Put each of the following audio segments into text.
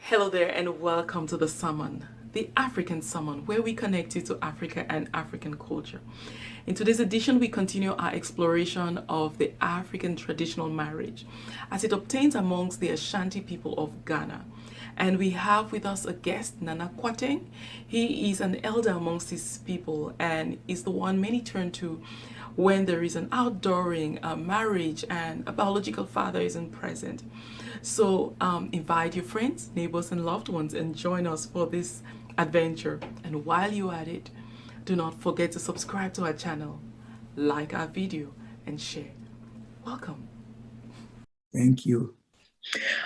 Hello there, and welcome to the Summon, the African Summon, where we connect you to Africa and African culture. In today's edition, we continue our exploration of the African traditional marriage as it obtains amongst the Ashanti people of Ghana. And we have with us a guest, Nana Kwateng. He is an elder amongst his people and is the one many turn to when there is an outdooring, a marriage, and a biological father isn't present. So invite your friends, neighbors, and loved ones and join us for this adventure. And while you're at it, do not forget to subscribe to our channel, like our video, and share. Welcome. Thank you.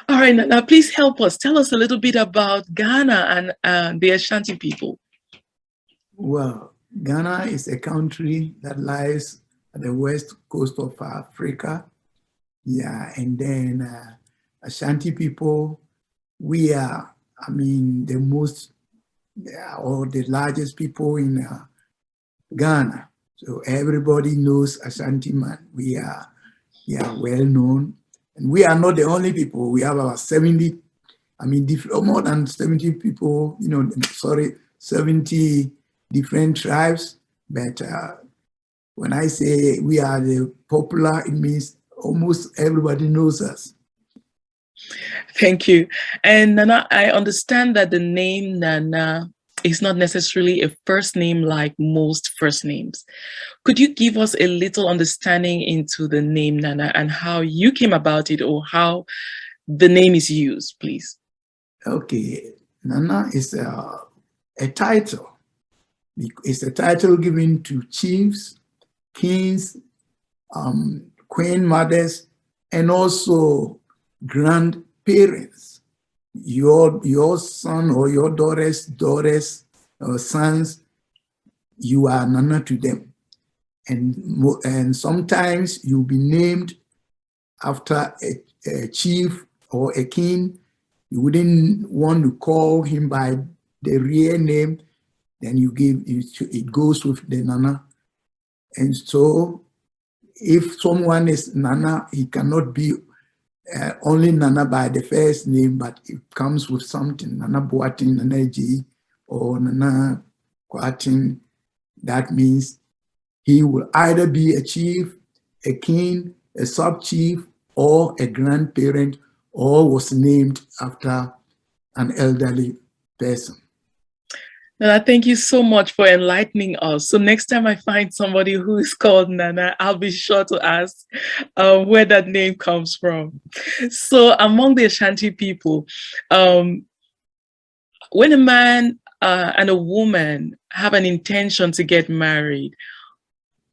All right, now please help us. Tell us a little bit about Ghana and the Ashanti people. Well, Ghana is a country that lies at the west coast of Africa. Yeah, and then Ashanti people, we are, the most or the largest people in Ghana. So everybody knows Ashanti man. We are well known. And we are not the only people. We have about 70, more than 70 people, 70 different tribes. But when I say we are the popular, it means almost everybody knows us. Thank you. And Nana, I understand that the name Nana is not necessarily a first name like most first names. Could you give us a little understanding into the name Nana and how you came about it or how the name is used, please? Okay, Nana is a title. It's a title given to chiefs, kings, queen mothers, and also grandparents. Your son or your daughters or sons, you are Nana to them. And sometimes you'll be named after a chief or a king. You wouldn't want to call him by the real name, then it goes with the Nana. And so if someone is Nana, he cannot be only Nana by the first name, but it comes with something, Nana Boating, Nana G, or Nana Kwating. That means he will either be a chief, a king, a sub-chief, or a grandparent, or was named after an elderly person. Nana, thank you so much for enlightening us. So next time I find somebody who is called Nana, I'll be sure to ask where that name comes from. So among the Ashanti people, when a man and a woman have an intention to get married,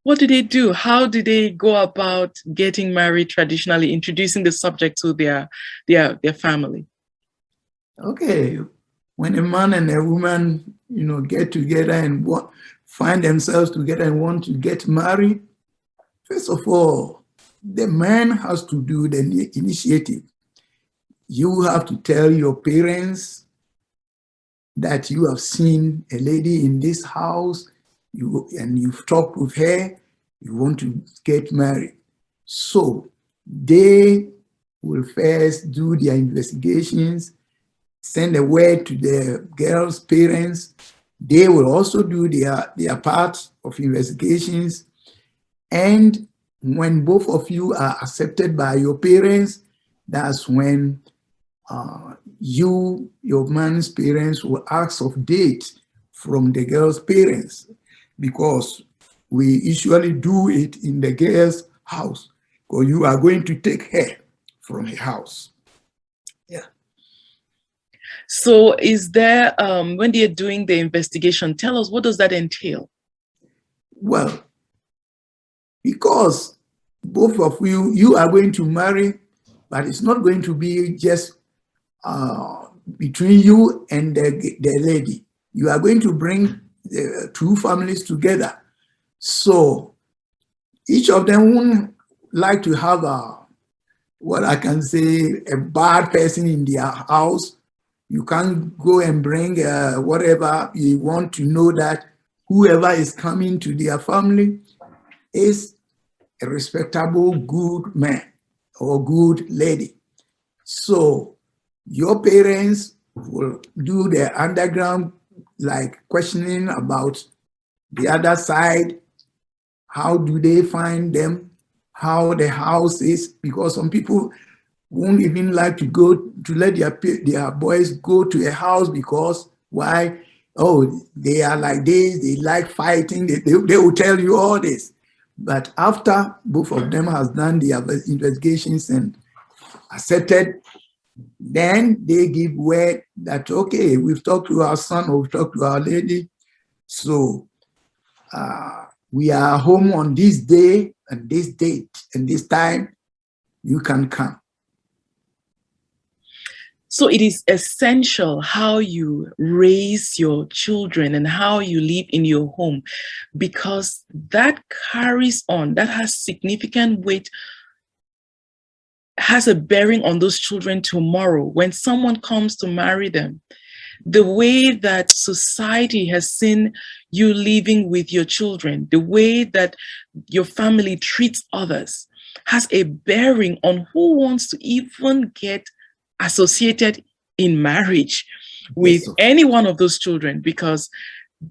what do they do? How do they go about getting married traditionally, introducing the subject to their family? Okay, when a man and a woman, get together and find themselves together and want to get married, first of all, the man has to do the initiative. You have to tell your parents that you have seen a lady in this house, and you've talked with her, you want to get married. So they will first do their investigations, send a word to the girl's parents. They will also do their part of investigations. And when both of you are accepted by your parents, that's when your man's parents will ask of date from the girl's parents, because we usually do it in the girl's house, because you are going to take her from her house. Yeah. So is there, when they're doing the investigation, tell us, what does that entail? Well, because both of you are going to marry, but it's not going to be just between you and the lady. You are going to bring the two families together. So each of them won't like to have what I can say, a bad person in their house. You can't go and bring whatever. You want to know that whoever is coming to their family is a respectable, good man or good lady. So your parents will do the underground, like questioning about the other side. How do they find them? How the house is? Because some people won't even like to go to let their boys go to a house because why? Oh, they are like this, they like fighting, they will tell you all this. But after both of them has done their investigations and accepted, then they give word that, okay, we've talked to our son or we've talked to our lady, so we are home on this day and this date and this time, you can come. So it is essential how you raise your children and how you live in your home, because that carries on, that has significant weight, has a bearing on those children tomorrow when someone comes to marry them. The way that society has seen you living with your children, the way that your family treats others, has a bearing on who wants to even get associated in marriage with Yes, any one of those children, because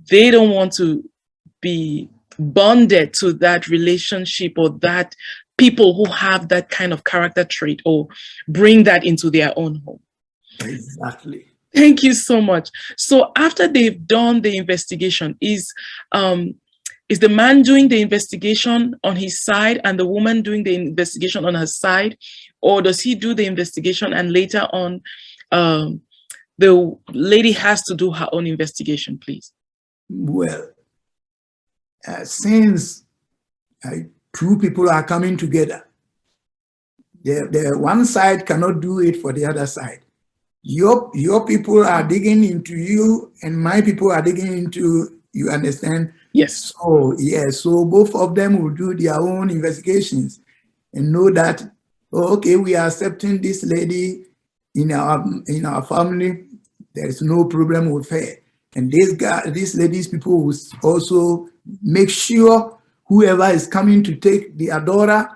they don't want to be bonded to that relationship or that people who have that kind of character trait or bring that into their own home. exactly. Thank you so much. So after they've done the investigation, is the man doing the investigation on his side and the woman doing the investigation on her side, or does he do the investigation and later on the lady has to do her own investigation, please? Well, since two people are coming together, the one side cannot do it for the other side. Your people are digging into you and my people are digging into you, understand? Yes. So, yeah, so both of them will do their own investigations and know that, oh, okay, we are accepting this lady in our family. There's no problem with her. And these ladies, people will also make sure whoever is coming to take their daughter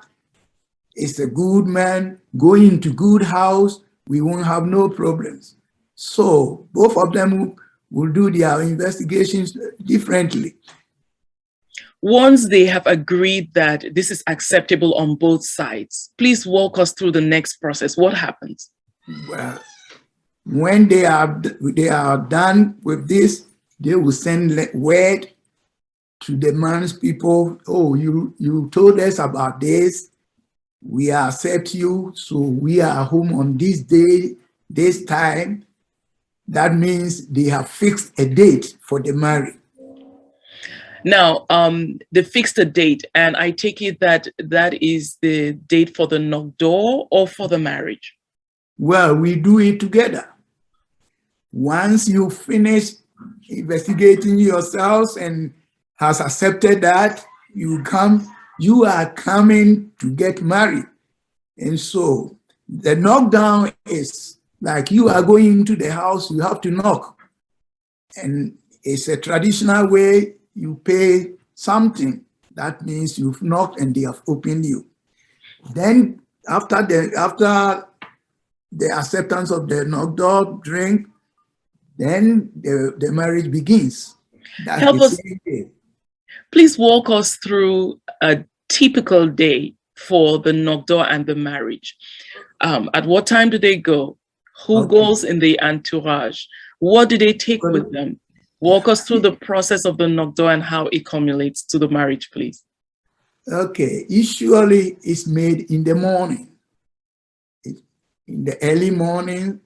is a good man, going into good house. We won't have no problems. So both of them will do their investigations differently. Once they have agreed that this is acceptable on both sides, please walk us through the next process. What happens? Well, when they are done with this, they will send word to the man's people. Oh, you told us about this. We accept you, so we are home on this day, this time. That means they have fixed a date for the marriage. Now, they fixed a date, and I take it that that is the date for the knock door or for the marriage? Well, we do it together. Once you finish investigating yourselves and has accepted that, you are coming to get married. And so the knockdown is like you are going into the house, you have to knock. And it's a traditional way, you pay something. That means you've knocked and they have opened you. Then after the acceptance of the knock door drink, then the marriage begins. That's Help the us, same day. please walk us through a typical day for the knock door and the marriage. At what time do they go? Who Okay. goes in the entourage? What do they take Well, with them? Walk us through the process of the knock door and how it accumulates to the marriage, please. Okay, usually it's made in the morning. In the early morning,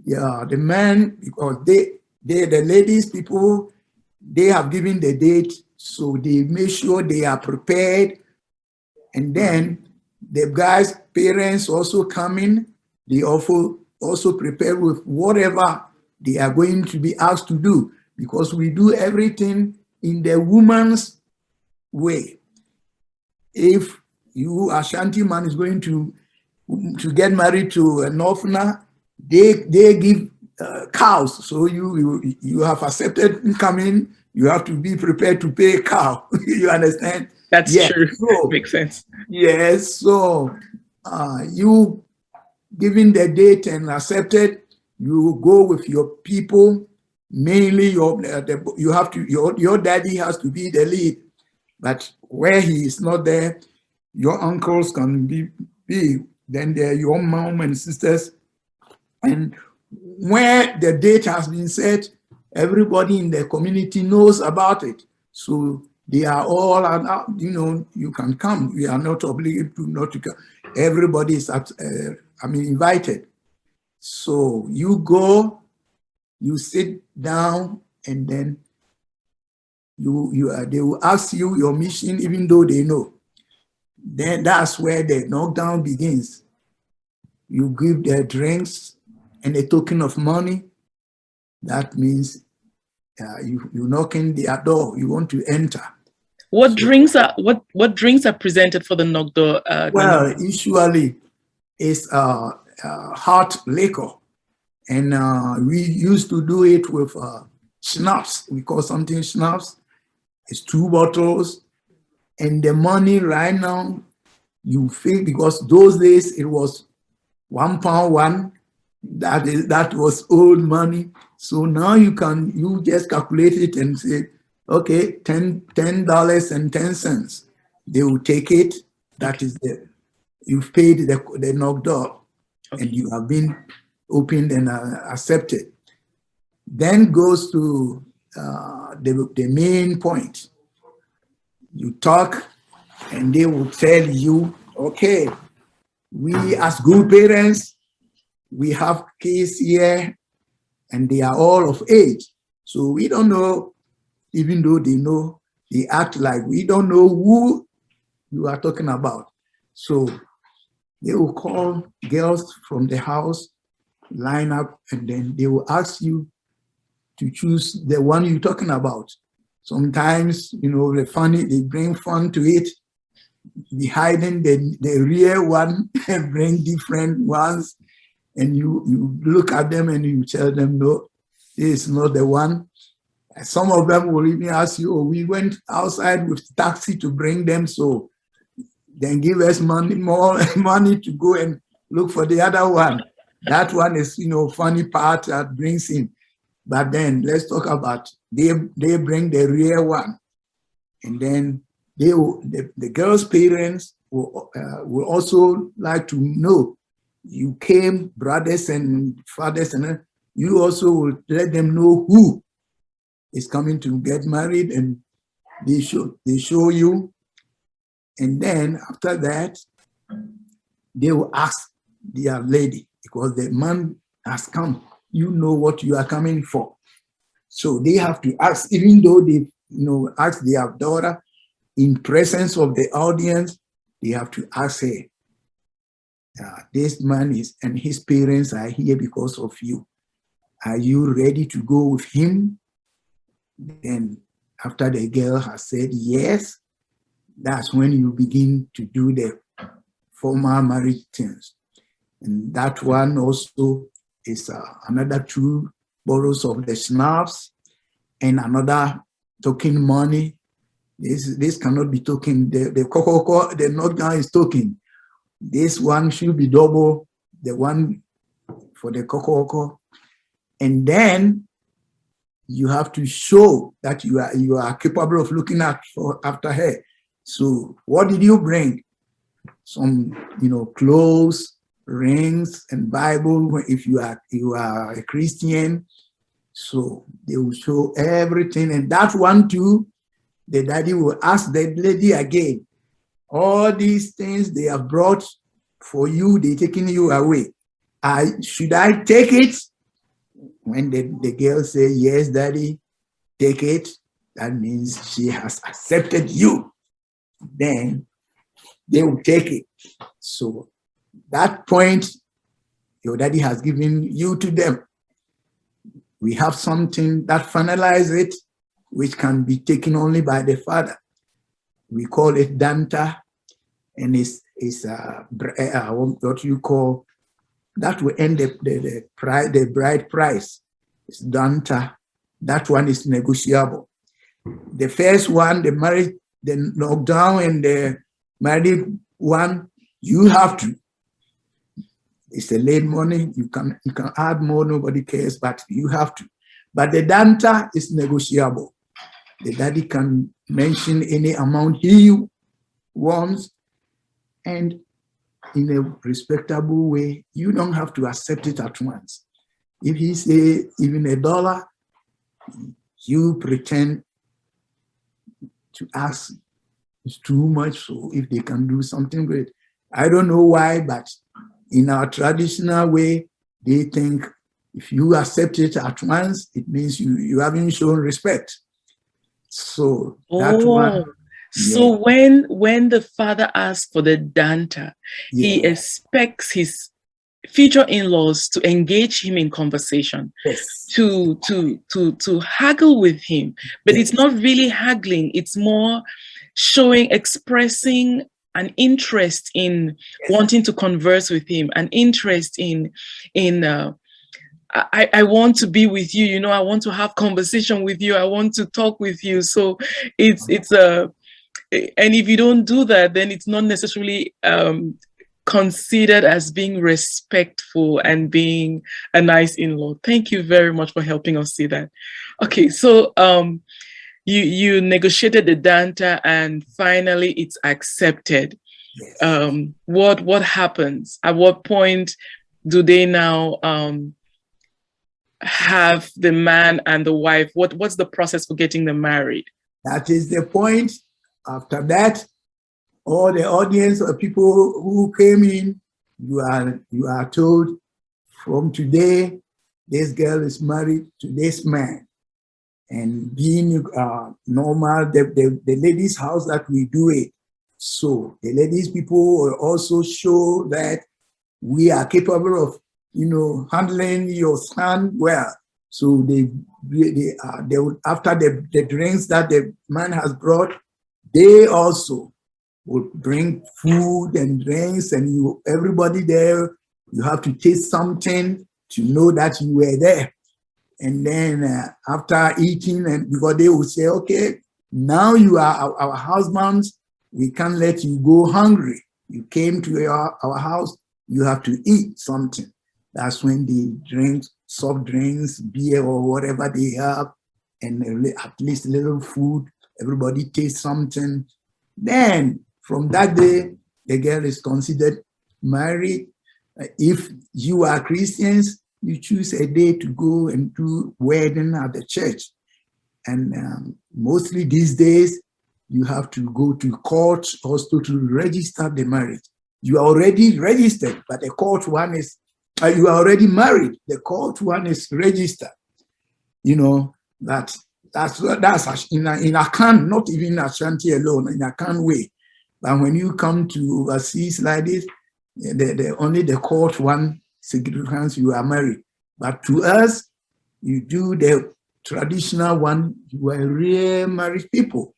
yeah, the men, because the ladies, people, they have given the date, so they make sure they are prepared. And then the guys' parents also come in, they also prepare with whatever they are going to be asked to do, because we do everything in the woman's way. If you, Ashanti man, is going to get married to a Northerner, they give cows. So you have accepted coming. You have to be prepared to pay a cow. You understand? That's Yeah. true. So, Makes sense. yes. So you giving the date and accepted, You go with your people, mainly you have to, your daddy has to be the lead. But where he is not there, your uncles can be then there your mom and sisters. And where the date has been set, everybody in the community knows about it. So they are all, you can come. We are not obligated to not to come. Everybody is invited. So you go, you sit down, and then they will ask you your mission, even though they know. Then that's where the knockdown begins. You give their drinks and a token of money. That means you knock in their door. You want to enter. What drinks are presented for the Nogdo? Well, usually it's hot liquor, and we used to do it with schnapps. We call something schnapps. It's 2 bottles, and the money right now you feel, because those days it was £1. That was old money. So now you just calculate it and say, okay, $10.10. They will take it. That is you've paid the knocked door, and you have been opened and accepted. Then goes to the main point. You talk, and they will tell you, okay, we as good parents, we have kids here, and they are all of age. So we don't know, even though they know, they act like we don't know who you are talking about. So they will call girls from the house, line up, and then they will ask you to choose the one you're talking about. Sometimes, they bring fun to it. Behind the real one, bring different ones. And you look at them and you tell them, no, this is not the one. Some of them will even ask you, oh, we went outside with taxi to bring them, so then give us more money to go and look for the other one. That one is, funny part that brings in. But then let's talk about, they bring the real one. And then the girl's parents will also like to know, you came, brothers and fathers, and you also will let them know who is coming to get married, and they show you. And then after that, they will ask their lady, because the man has come, you know what you are coming for. So they have to ask, even though they ask their daughter in presence of the audience, they have to ask her, this man and his parents are here because of you. Are you ready to go with him? Then after the girl has said yes, that's when you begin to do the formal marriage things. And that one also is another 2 bottles of the schnapps and another token money. This cannot be token. The cocoa, the knockdown is token. This one should be double the one for the cocoa. And then you have to show that you are capable of looking after her. So what did you bring? Some clothes, rings, and Bible if you are a Christian. So they will show everything. And that one too, the daddy will ask the lady again, all these things they have brought for you, they're taking you away. Should I take it? When the girl say, yes, daddy, take it, that means she has accepted you. Then they will take it. So that point, your daddy has given you to them. We have something that finalizes it, which can be taken only by the father. We call it danta, and it's what you call, that will end the bride price. It's danta. That one is negotiable. The first one, the marriage, the knockdown, and the married one, you have to It's a late money. You can add more, nobody cares, but you have to. But the danta is negotiable. The daddy can mention any amount he wants, and in a respectable way. You don't have to accept it at once. If he say even $1, you pretend to ask it's too much, so if they can do something great. I don't know why, but in our traditional way, they think if you accept it at once, it means you haven't shown respect. So that one. So when the father asks for the danta, he expects his future in-laws to engage him in conversation, to haggle with him. But it's not really haggling, it's more expressing an interest in wanting to converse with him, an interest in I want to be with you, you know, I want to have conversation with you, I want to talk with you. So it's a and if you don't do that, then it's not necessarily considered as being respectful and being a nice in-law. Thank you very much for helping us see that. Okay, so you negotiated the danta and finally it's accepted. What happens? At what point do they now have the man and the wife? What's the process for getting them married? That is the point. After that, all the audience or people who came in, you are told from today, this girl is married to this man. And being normal, the ladies' house that we do it. So the ladies people will also show that we are capable of, handling your son well. So they would, after the drinks that the man has brought, they also would bring food and drinks, and everybody there, you have to taste something to know that you were there. And then after eating, and because they will say, okay, now you are our husbands, we can't let you go hungry. You came to our house, you have to eat something. That's when they drink soft drinks, beer, or whatever they have, and at least a little food. Everybody tastes something. Then from that day, the girl is considered married. If you are Christians, you choose a day to go and do wedding at the church. And mostly these days, you have to go to court also to register the marriage. You are already registered, but the court one is, you are already married. The court one is registered. That's in Akan, not even in Ashanti alone, in Akan way. But when you come to overseas like this, only the court one significance you are married. But to us, you do the traditional one, you are real married people.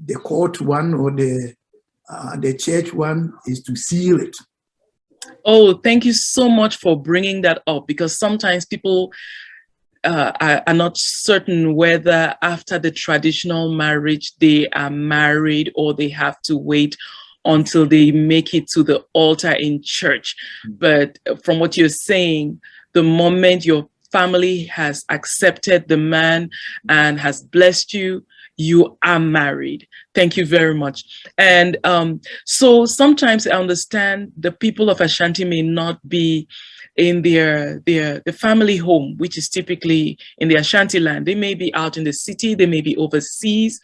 The court one or the church one is to seal it. Oh, thank you so much for bringing that up, because sometimes people are not certain whether after the traditional marriage they are married or they have to wait until they make it to the altar in church. But from what you're saying, the moment your family has accepted the man and has blessed you, you are married. Thank you very much. And so sometimes I understand the people of Ashanti may not be in the family home, which is typically in the Ashanti land. They may be out in the city, they may be overseas,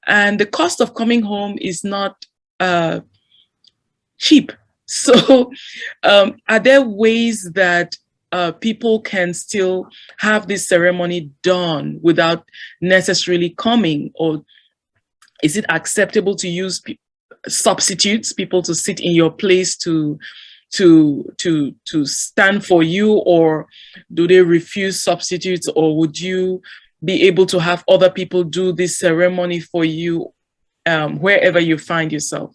and the cost of coming home is not cheap. So are there ways that people can still have this ceremony done without necessarily coming, or is it acceptable to use substitutes, people to sit in your place to stand for you, or do they refuse substitutes, or would you be able to have other people do this ceremony for you wherever you find yourself?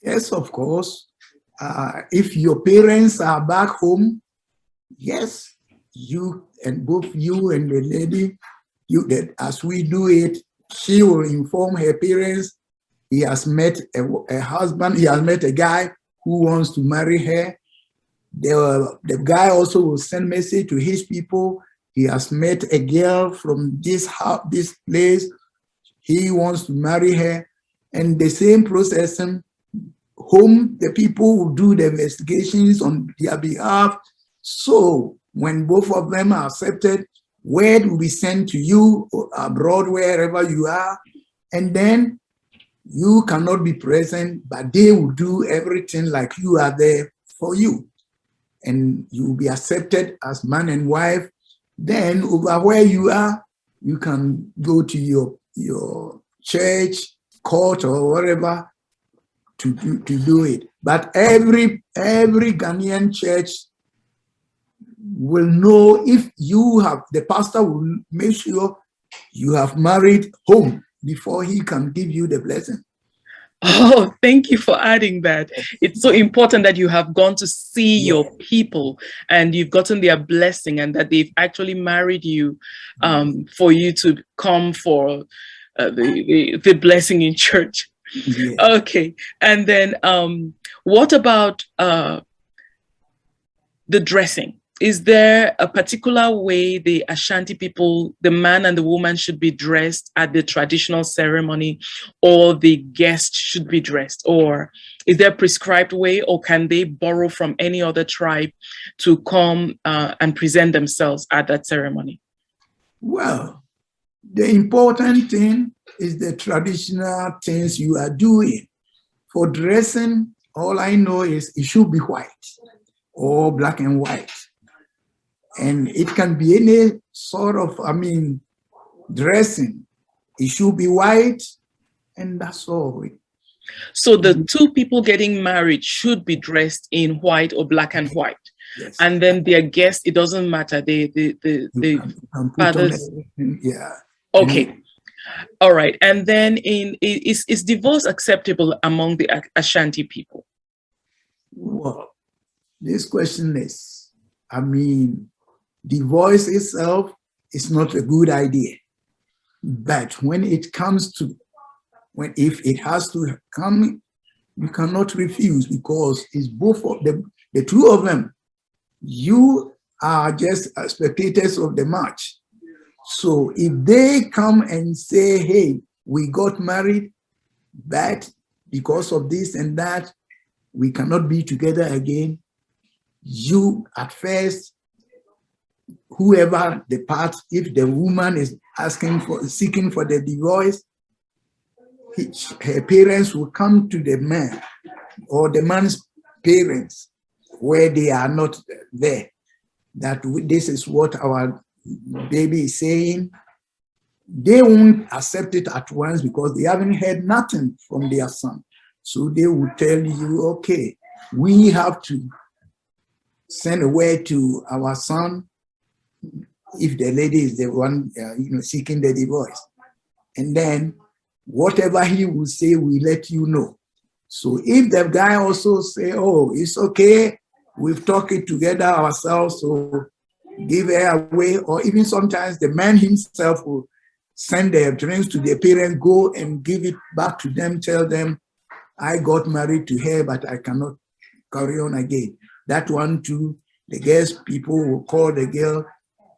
Yes, of course. If your parents are back home, yes, you and both you and the lady, as we do it, she will inform her parents he has met a husband, he has met a guy who wants to marry her, The guy also will send message to his people. He has met a girl from this house, this place. He wants to marry her. And the same process, home, the people will do the investigations on their behalf. So when both of them are accepted, word will be sent to you abroad, wherever you are. And then you cannot be present, but they will do everything like you are there for you. And you will be accepted as man and wife. Then over where you are, you can go to your church, court, or whatever to do it. But every Ghanaian church will know if you have, the pastor will make sure you have married home before he can give you the blessing. Oh, thank you for adding that. It's so important that you have gone to see your people and you've gotten their blessing and that they've actually married you for you to come for the blessing in church. Okay. And then what about the dressing? Is there a particular way the Ashanti people, the man and the woman, should be dressed at the traditional ceremony, or the guest should be dressed? Or is there a prescribed way, or can they borrow from any other tribe to come and present themselves at that ceremony? Well, the important thing is the traditional things you are doing. For dressing, all I know is it should be white or black and white. And it can be any sort of, dressing. It should be white, and that's all. So the two people getting married should be dressed in white or black and white. Yes. And then their guests, it doesn't matter. Fathers. Yeah. Okay. All right. And then is divorce acceptable among the Ashanti people? Well, this question is, divorce itself is not a good idea. But when it comes to, if it has to come, you cannot refuse, because it's both of them, the two of them. You are just spectators of the match. So if they come and say, hey, we got married, but because of this and that, we cannot be together again, you at first, whoever the part, if the woman is seeking for the divorce, her parents will come to the man or the man's parents where they are not there, that this is what our baby is saying. They won't accept it at once because they haven't heard nothing from their son. So they will tell you, okay, we have to send a word to our son if the lady is the one seeking the divorce. And then whatever he will say, we let you know. So if the guy also say, oh, it's okay, we've talked it together ourselves, so give her away, or even sometimes the man himself will send their drinks to their parents, go and give it back to them, tell them, I got married to her, but I cannot carry on again. That one too, the girl's people will call the girl,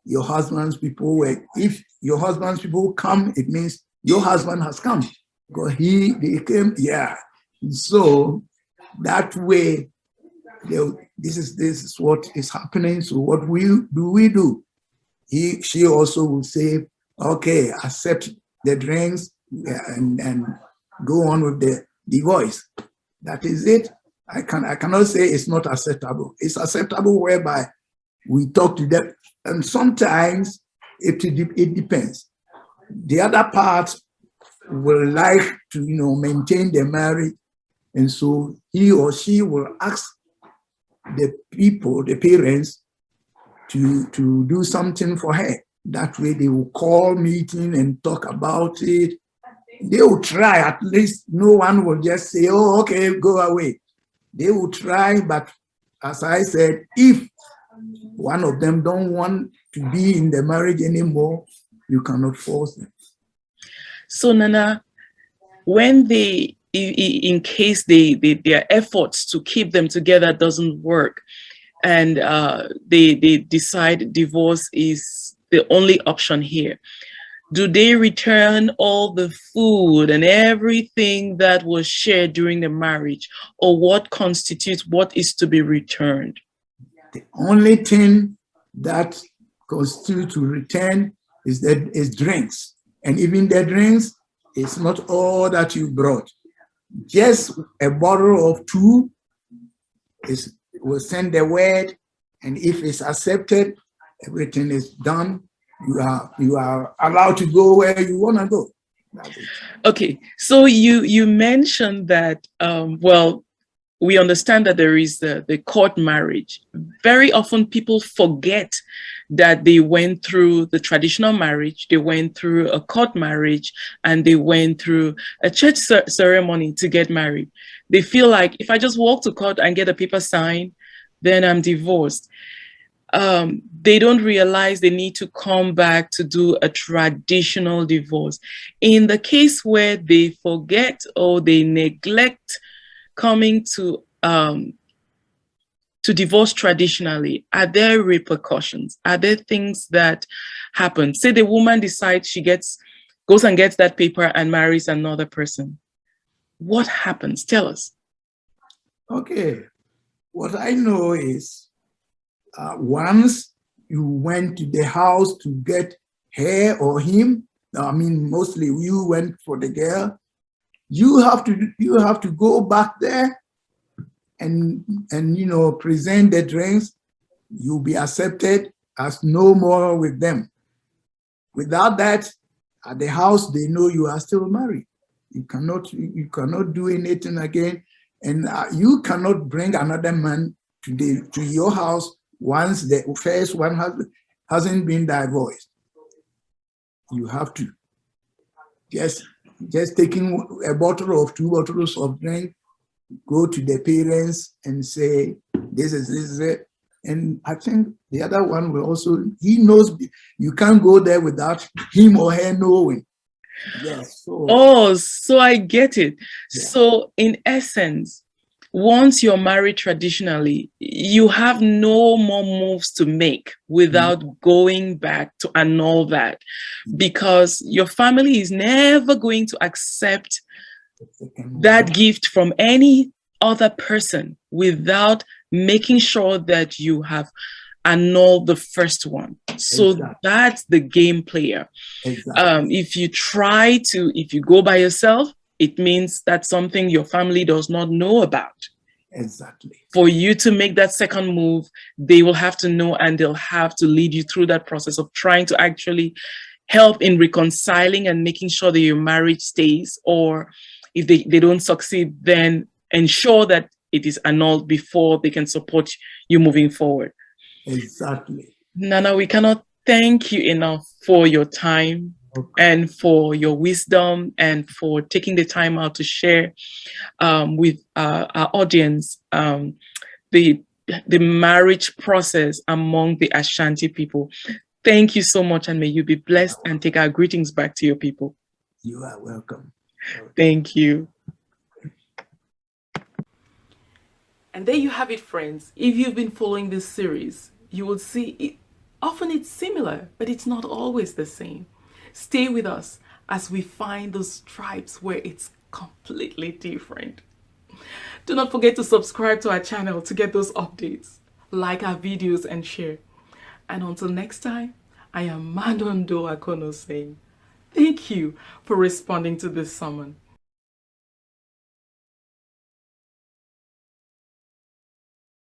your husband's people. If your husband's people come, it means your husband has come, because they came, yeah. So that way, this is what is happening. So what do we do? She also will say, okay, accept the drinks and go on with the divorce. That is it. I cannot say it's not acceptable. It's acceptable whereby we talk to them, and sometimes it depends. The other part will like to maintain the marriage, and so he or she will ask the people, the parents, to do something for her. That way they will call meeting and talk about it. They will try, at least no one will just say, oh, okay, go away. They will try, but as I said, if one of them don't want to be in the marriage anymore, you cannot force them. So Nana, when in case their efforts to keep them together doesn't work, and they decide divorce is the only option here. Do they return all the food and everything that was shared during the marriage, or what constitutes what is to be returned? The only thing that constitutes to return is drinks. And even the drinks is not all that you brought. Just a bottle of two will send the word, and if it's accepted, everything is done. You are allowed to go where you want to go. Okay, so you mentioned that well, we understand that there is the court marriage. Very often people forget that they went through the traditional marriage, they went through a court marriage, and they went through a church ceremony to get married. They feel like if I just walk to court and get a paper signed, then I'm divorced. They don't realize they need to come back to do a traditional divorce. In the case where they forget or they neglect coming to divorce traditionally, are there repercussions? Are there things that happen? Say the woman decides she goes and gets that paper and marries another person. What happens? Tell us. Okay. What I know is once you went to the house to get her or him, I mean, mostly you went for the girl, you have to go back there and present the drinks. You'll be accepted as no more with them. Without that, at the house they know you are still married. You cannot do anything again, and you cannot bring another man to your house once the first one hasn't been divorced. You have to just taking a bottle of 2 bottles of drink, go to the parents and say, this is it. And I think the other one will also, he knows you can't go there without him or her knowing. Yes. So I get it. Yeah. So in essence, once you're married traditionally, you have no more moves to make without going back to annul that, because your family is never going to accept that gift from any other person without making sure that you have annulled the first one. So that's the game player. If you go by yourself, it means that's something your family does not know about. Exactly. For you to make that second move, they will have to know, and they'll have to lead you through that process of trying to actually help in reconciling and making sure that your marriage stays, or if they don't succeed, then ensure that it is annulled before they can support you moving forward. Exactly. Nana, we cannot thank you enough for your time and for your wisdom and for taking the time out to share with our audience the marriage process among the Ashanti people. Thank you so much, and may you be blessed, and take our greetings back to your people. You are welcome. Thank you. And there you have it, friends. If you've been following this series, you will see often it's similar, but it's not always the same. Stay with us as we find those tribes where it's completely different. Do not forget to subscribe to our channel to get those updates. Like our videos and share. And until next time, I am Madondo Akono saying thank you for responding to this sermon.